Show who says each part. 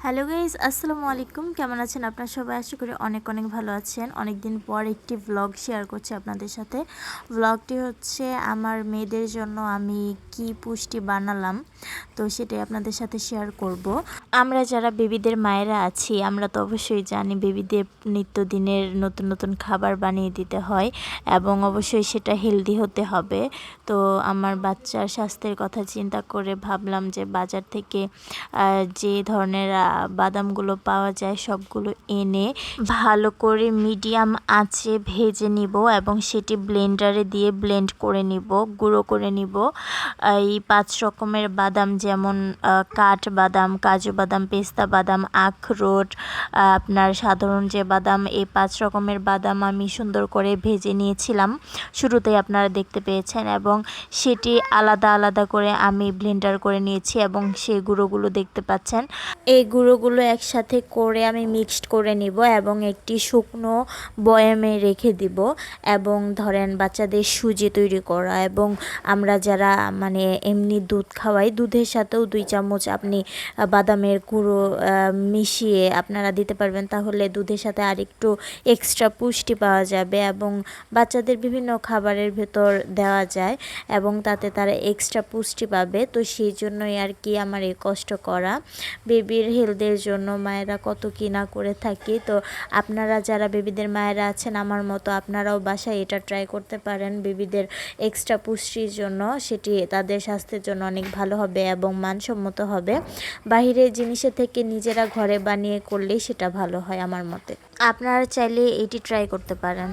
Speaker 1: Hello guys, আসসালামু আলাইকুম। কেমন আছেন আপনারা সবাই? আশা করি অনেক অনেক ভালো আছেন। অনেক দিন পর একটি ভ্লগ শেয়ার করছি আপনাদের সাথে। ভ্লগটি হচ্ছে আমার মেয়েদের জন্য আমি কি পুষ্টি বানালাম, তো সেটাই আপনাদের সাথে শেয়ার করব। আমরা যারা বেবিদের মায়েরা আছি, আমরা তো অবশ্যই জানি বেবিদের নিত্যদিনের নতুন নতুন খাবার বানিয়ে দিতে হয় এবং অবশ্যই সেটা হেলদি হতে হবে। তো আমার বাচ্চার স্বাস্থ্যের কথা চিন্তা করে ভাবলাম যে বাজার থেকে যে ধরনের বাদামগুলো পাওয়া যায় সবগুলো এনে ভালো করে মিডিয়াম আঁচে ভেজে নিব এবং সেটি ব্লেন্ডারে দিয়ে ব্লেন্ড করে নিব, গুঁড়ো করে নিব। এই 5 রকমের বাদাম, যেমন কাঠ বাদাম, কাজু বাদাম, পেস্তা বাদাম, আখরোট, আপনার সাধারণ যে বাদাম, এই 5 রকমের বাদাম আমি সুন্দর করে ভেজে নিয়েছিলাম। শুরুতেই আপনারা দেখতে পেয়েছেন এবং সেটি আলাদা আলাদা করে আমি ব্লেন্ডার করে নিয়েছি এবং সেই গুঁড়োগুলো দেখতে পাচ্ছেন। এই গুঁড়োগুলো একসাথে করে আমি মিক্সড করে নিব এবং একটি শুকনো বয়ামে রেখে দিব। এবং ধরেন বাচ্চাদের সুজি তৈরি করা এবং আমরা যারা এমনি দুধ খাওয়াই, দুধের সাথেও 2 চামচ আপনি বাদামের গুঁড়ো মিশিয়ে আপনারা দিতে পারবেন, তাহলে দুধের সাথে আরেকটু এক্সট্রা পুষ্টি পাওয়া যাবে এবং বাচ্চাদের বিভিন্ন খাবারের ভেতর দেওয়া যায় এবং তাতে তারা এক্সট্রা পুষ্টি পাবে। তো সেই জন্যই আর কি আমার এই কষ্ট করা। বেবির হেলথের জন্য মায়েরা কত কি না করে থাকি। তো আপনারা যারা বেবিদের মায়েরা আছেন আমার মতো, আপনারাও বাসায় এটা ট্রাই করতে পারেন বেবিদের এক্সট্রা পুষ্টির জন্য। সেটি তাদের স্বাস্থ্যের জন্য অনেক ভালো হবে এবং মানসম্মত হবে। বাহিরের জিনিসের থেকে নিজেরা ঘরে বানিয়ে করলেই সেটা ভালো হয় আমার মতে। আপনারা চাইলে এটি ট্রাই করতে পারেন।